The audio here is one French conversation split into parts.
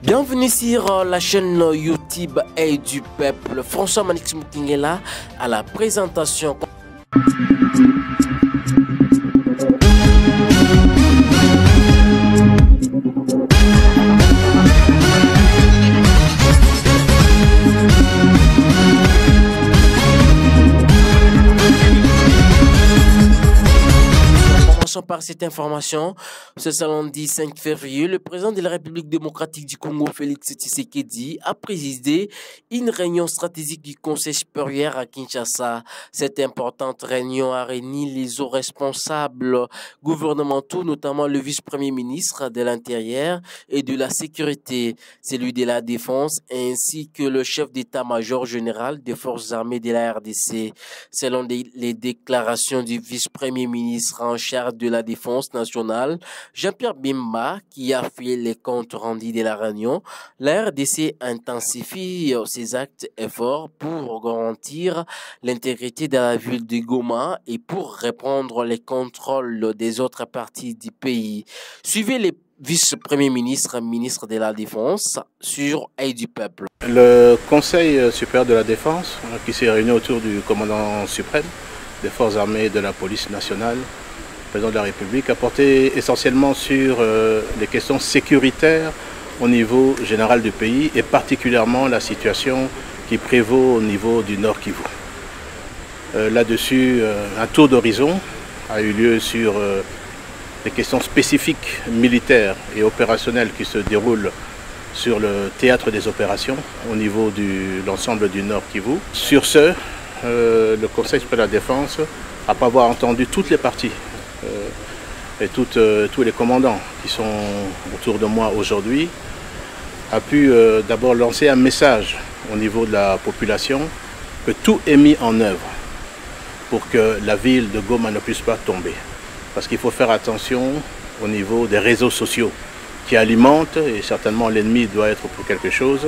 Bienvenue sur la chaîne YouTube et du peuple. François Manix Mouking est là à la présentation. Par cette information, ce samedi 5 février, le président de la République démocratique du Congo, Félix Tshisekedi, a présidé une réunion stratégique du Conseil supérieur à Kinshasa. Cette importante réunion a réuni les hauts responsables gouvernementaux, notamment le vice-premier ministre de l'Intérieur et de la Sécurité, celui de la Défense, ainsi que le chef d'état-major général des forces armées de la RDC. Selon les déclarations du vice-premier ministre en charge de la Défense nationale, Jean-Pierre Bemba, qui a fait les comptes rendus de la réunion, la RDC intensifie ses actes efforts pour garantir l'intégrité de la ville de Goma et pour répondre les contrôles des autres parties du pays. Suivez les vice-premiers ministres, ministre de la Défense, sur Aide du peuple. Le Conseil supérieur de la Défense, qui s'est réuni autour du commandant suprême des forces armées et de la police nationale, président de la République, a porté essentiellement sur les questions sécuritaires au niveau général du pays et particulièrement la situation qui prévaut au niveau du Nord Kivu. Là-dessus, un tour d'horizon a eu lieu sur les questions spécifiques militaires et opérationnelles qui se déroulent sur le théâtre des opérations au niveau de l'ensemble du Nord Kivu. Sur ce, le Conseil supérieur de la Défense, après avoir entendu toutes les parties et tous les commandants qui sont autour de moi aujourd'hui, a pu d'abord lancer un message au niveau de la population que tout est mis en œuvre pour que la ville de Goma ne puisse pas tomber. Parce qu'il faut faire attention au niveau des réseaux sociaux qui alimentent, et certainement l'ennemi doit être pour quelque chose,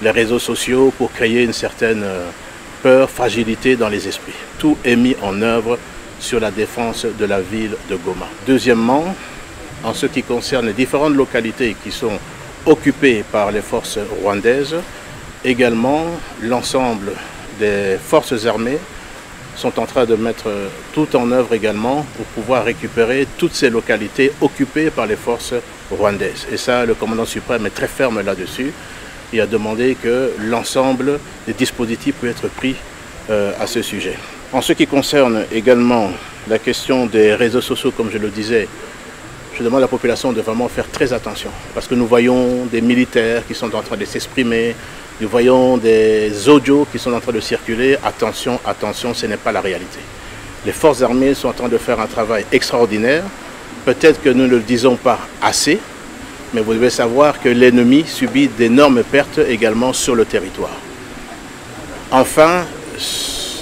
les réseaux sociaux pour créer une certaine peur, fragilité dans les esprits. Tout est mis en œuvre sur la défense de la ville de Goma. Deuxièmement, en ce qui concerne les différentes localités qui sont occupées par les forces rwandaises, également l'ensemble des forces armées sont en train de mettre tout en œuvre également pour pouvoir récupérer toutes ces localités occupées par les forces rwandaises. Et ça, le commandant suprême est très ferme là-dessus. Il a demandé que l'ensemble des dispositifs puissent être pris à ce sujet. En ce qui concerne également la question des réseaux sociaux, comme je le disais, je demande à la population de vraiment faire très attention parce que nous voyons des militaires qui sont en train de s'exprimer, nous voyons des audios qui sont en train de circuler. Attention, attention, ce n'est pas la réalité. Les forces armées sont en train de faire un travail extraordinaire. Peut-être que nous ne le disons pas assez, mais vous devez savoir que l'ennemi subit d'énormes pertes également sur le territoire. Enfin,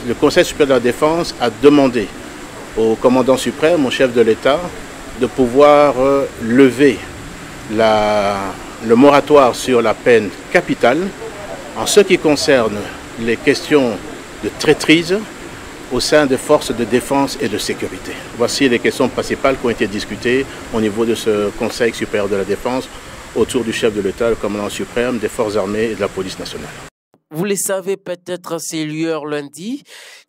le Conseil supérieur de la Défense a demandé au commandant suprême, au chef de l'État, de pouvoir lever le moratoire sur la peine capitale en ce qui concerne les questions de traîtrise au sein des forces de défense et de sécurité. Voici les questions principales qui ont été discutées au niveau de ce Conseil supérieur de la Défense autour du chef de l'État, le commandant suprême des forces armées et de la police nationale. Vous le savez peut-être, c'est l'heure lundi,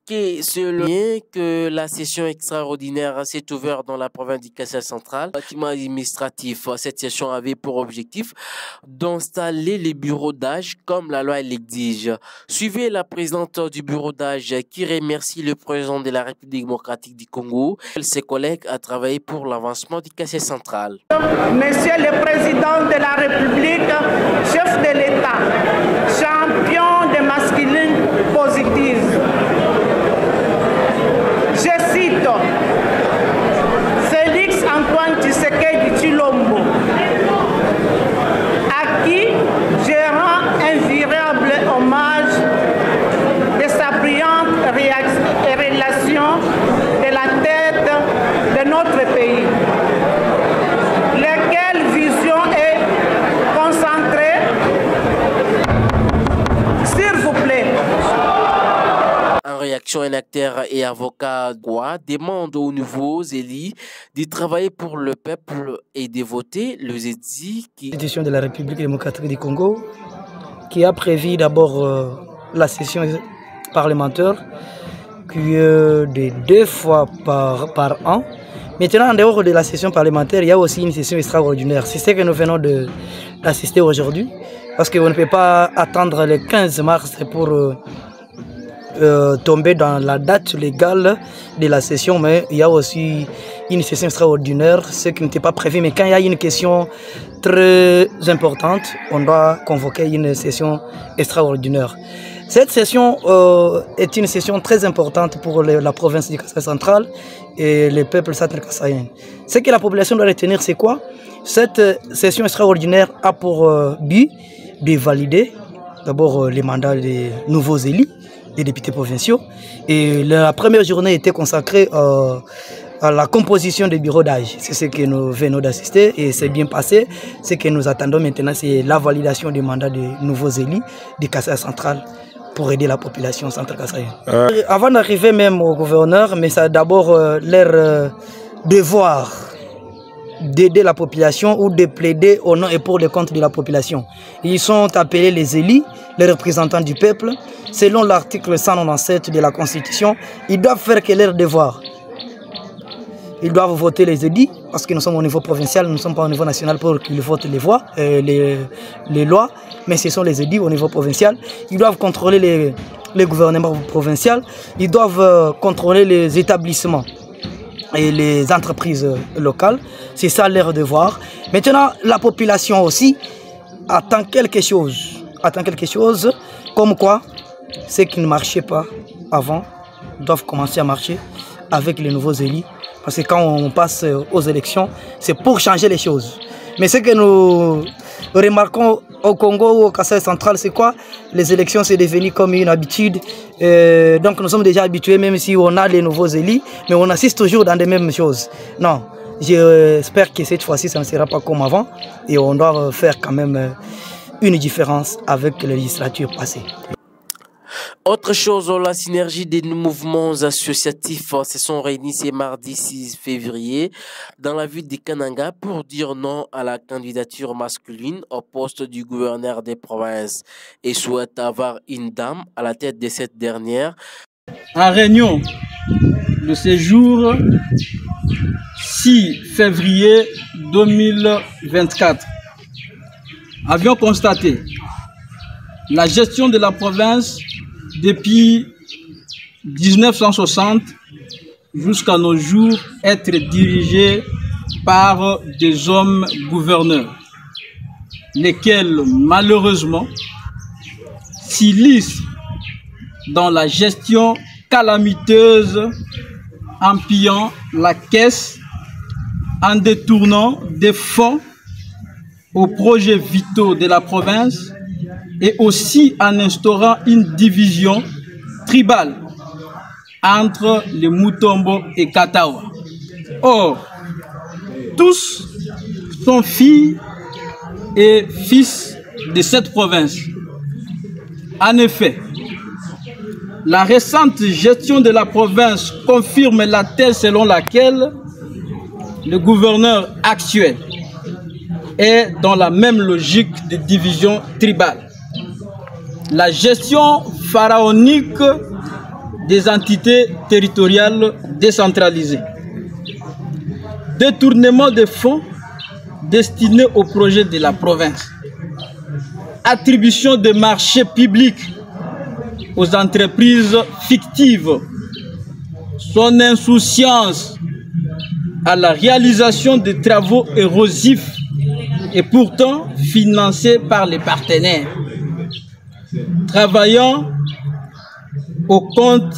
que la session extraordinaire s'est ouverte dans la province du Kassai central. Bâtiment administratif, cette session avait pour objectif d'installer les bureaux d'âge comme la loi l'exige. Suivez la présidente du bureau d'âge qui remercie le président de la République démocratique du Congo et ses collègues à travailler pour l'avancement du Kassai central. Monsieur le Président de la République, chef de l'État, champion de masculine positive. Je cite Félix Antoine Tshisekedi Tshilombo, à qui je rends un véritable hommage de sa brillante relation de la tête de notre pays. Laquelle vision est concentrée, s'il vous plaît. En réaction section, un acteur et avocat demande aux nouveaux élus de travailler pour le peuple et de voter le ZEDI. Constitution de la République démocratique du Congo qui a prévu d'abord la session parlementaire qui est de 2 fois par an. Maintenant, en dehors de la session parlementaire, il y a aussi une session extraordinaire. C'est ce que nous venons d'assister aujourd'hui. Parce qu'on ne peut pas attendre le 15 mars pour tomber dans la date légale de la session. Mais il y a aussi une session extraordinaire, ce qui n'était pas prévu. Mais quand il y a une question très importante, on doit convoquer une session extraordinaire. Cette session est une session très importante pour la province du Kasaï central et le peuple central-kassaïen. Ce que la population doit retenir, c'est quoi? Cette session extraordinaire a pour but de valider d'abord les mandats des nouveaux élus, des députés provinciaux. Et la première journée était consacrée à la composition des bureaux d'âge. C'est ce que nous venons d'assister et c'est bien passé. Ce que nous attendons maintenant, c'est la validation des mandats des nouveaux élus du Kasaï central pour aider la population centrale-kassaïenne. Avant d'arriver même au gouverneur, mais c'est d'abord leur devoir d'aider la population ou de plaider au nom et pour le compte de la population. Ils sont appelés les élus, les représentants du peuple. Selon l'article 197 de la Constitution, ils doivent faire que leur devoir. Ils doivent voter les élus, parce que nous sommes au niveau provincial, nous ne sommes pas au niveau national pour qu'ils votent les lois, mais ce sont les élus au niveau provincial. Ils doivent contrôler les gouvernements provinciaux, ils doivent contrôler les établissements et les entreprises locales. C'est ça leur devoir. Maintenant, la population aussi attend quelque chose. Comme quoi, ceux qui ne marchaient pas avant doivent commencer à marcher avec les nouveaux élus. Parce que quand on passe aux élections, c'est pour changer les choses. Mais ce que nous remarquons au Congo ou au Kasaï central, c'est quoi? Les élections, c'est devenu comme une habitude. Donc nous sommes déjà habitués, même si on a les nouveaux élus, mais on assiste toujours dans les mêmes choses. Non, j'espère que cette fois-ci, ça ne sera pas comme avant. Et on doit faire quand même une différence avec les législatures passées. Autre chose, la synergie des mouvements associatifs se sont réunis ce mardi 6 février dans la ville de Kananga pour dire non à la candidature masculine au poste du gouverneur des provinces et souhaitent avoir une dame à la tête de cette dernière. En réunion de ce jour 6 février 2024, avions constaté la gestion de la province depuis 1960 jusqu'à nos jours être dirigée par des hommes gouverneurs, lesquels malheureusement s'illustrent dans la gestion calamiteuse en pillant la caisse, en détournant des fonds aux projets vitaux de la province et aussi en instaurant une division tribale entre les Mutombo et Katawa. Or, tous sont filles et fils de cette province. En effet, la récente gestion de la province confirme la thèse selon laquelle le gouverneur actuel est dans la même logique de division tribale. La gestion pharaonique des entités territoriales décentralisées. Détournement des fonds destinés au projet de la province. Attribution de marchés publics aux entreprises fictives. Son insouciance à la réalisation de travaux érosifs et pourtant financés par les partenaires, travaillant au compte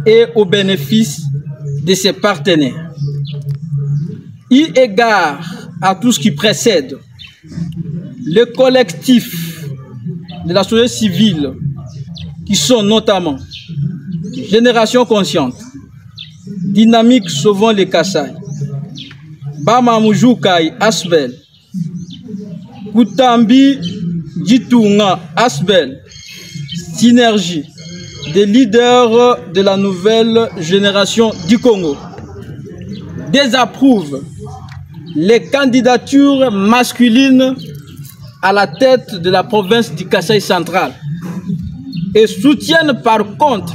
et au bénéfice de ses partenaires. Eu égard à tout ce qui précède, les collectifs de la société civile, qui sont notamment Génération Consciente, Dynamique Sauvons les Kasaï, Bamamujoukai Asbel, Kutambi Jitunga Asbel, Synergie, des leaders de la nouvelle génération du Congo désapprouvent les candidatures masculines à la tête de la province du Kasaï central et soutiennent par contre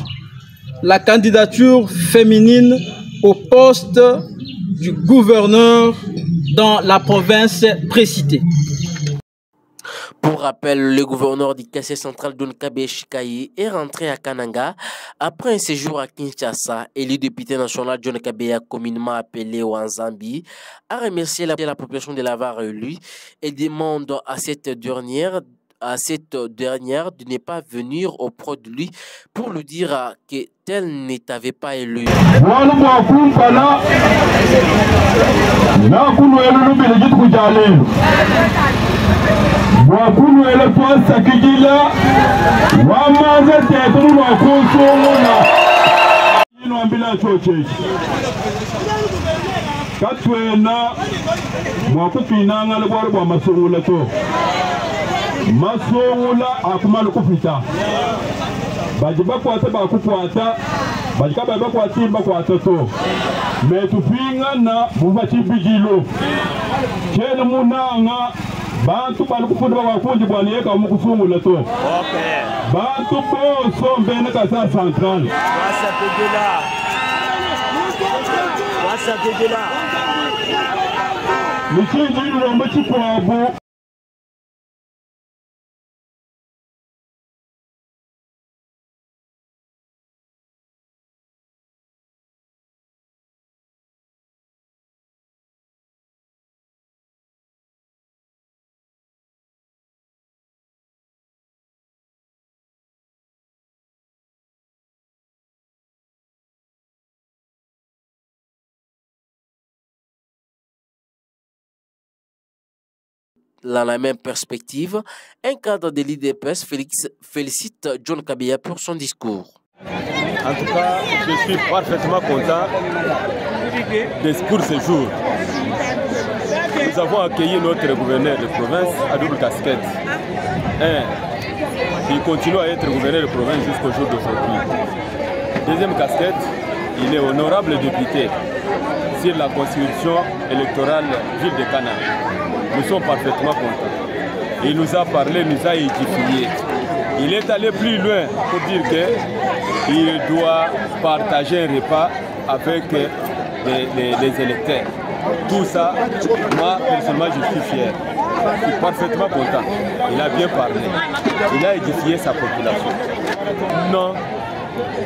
la candidature féminine au poste du gouverneur dans la province précitée. Pour rappel, le gouverneur du Kasaï central John Kabeya Chikayi est rentré à Kananga après un séjour à Kinshasa et le député national John Kabeya, communément appelé Wanzambi, a remercié la population de l'avoir élu et demande à cette dernière de ne pas venir auprès de lui pour lui dire que tel ne t'avait pas élu. Masongula akumala kufita bajiba kwata bakukwata bajika baba kwatimba kwata to metupinga na buvachi bijilo kene munanga bantu balikufunda bakundi bwaniyeka mukusungula to bantu boso mbene Kasaï central wasa kegela mukindi lombe chipwabu. Dans la même perspective, un cadre de l'IDPS félicite John Kabeya pour son discours. En tout cas, je suis parfaitement content pour ce jour. Nous avons accueilli notre gouverneur de province à double casquette. Il continue à être gouverneur de province jusqu'au jour d'aujourd'hui. Deuxième casquette, il est honorable député sur la constitution électorale ville de Kananga. Nous sommes parfaitement contents. Il nous a parlé, nous a édifié. Il est allé plus loin pour dire qu'il doit partager un repas avec les électeurs. Tout ça, moi personnellement je suis fier. Je suis parfaitement content. Il a bien parlé. Il a édifié sa population. Non,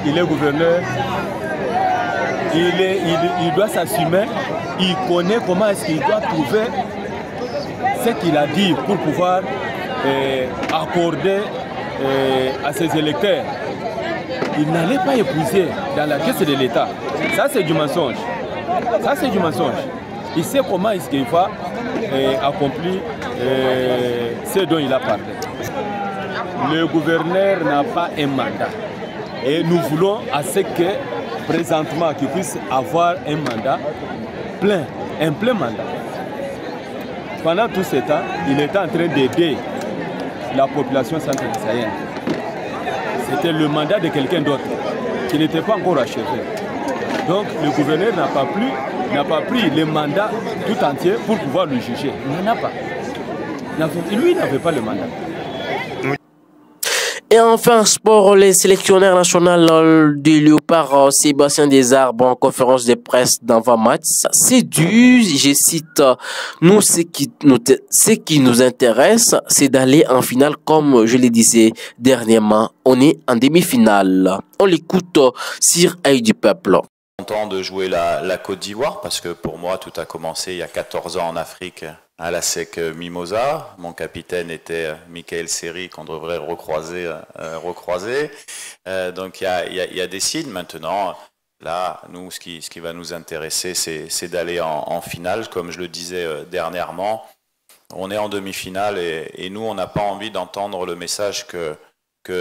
il est gouverneur. Il doit s'assumer. Il connaît comment est-ce qu'il doit trouver ce qu'il a dit pour pouvoir accorder à ses électeurs. Il n'allait pas épouser dans la caisse de l'État. Ça c'est du mensonge. Ça c'est du mensonge. Il sait comment est-ce qu'il va accomplir ce dont il a parlé. Le gouverneur n'a pas un mandat. Et nous voulons à ce que présentement qu'il puisse avoir un mandat plein, un plein mandat. Pendant tout ce temps, il était en train d'aider la population centrale-sahélienne. C'était le mandat de quelqu'un d'autre qui n'était pas encore achevé. Donc le gouverneur n'a pas pris le mandat tout entier pour pouvoir le juger. Il n'en a pas. Lui n'avait pas le mandat. Et enfin, sport, les sélectionneurs nationaux du Léopard Sébastien Desarbres en conférence de presse d'avant-match, c'est dû, je cite, nous, ce qui nous intéresse, c'est d'aller en finale, comme je le disais dernièrement, on est en demi-finale. On l'écoute sur Œil du Peuple. Content de jouer la Côte d'Ivoire parce que pour moi, tout a commencé il y a 14 ans en Afrique. À la SEC Mimosa, mon capitaine était Michael Seri qu'on devrait recroiser. Donc il y a des signes maintenant. Là, nous, ce qui va nous intéresser, c'est d'aller en finale. Comme je le disais dernièrement, on est en demi-finale et nous, on n'a pas envie d'entendre le message que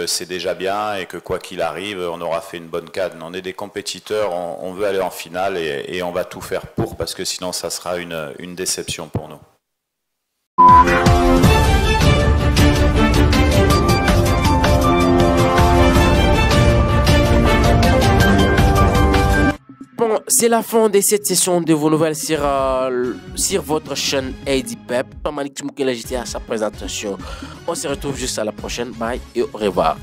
c'est déjà bien et que quoi qu'il arrive, on aura fait une bonne canne. On est des compétiteurs, on veut aller en finale et on va tout faire pour parce que sinon, ça sera une déception pour nous. C'est la fin de cette session de vos nouvelles sur votre chaîne ADPEP. Malik Timoukela, j'étais à sa présentation. On se retrouve juste à la prochaine. Bye et au revoir.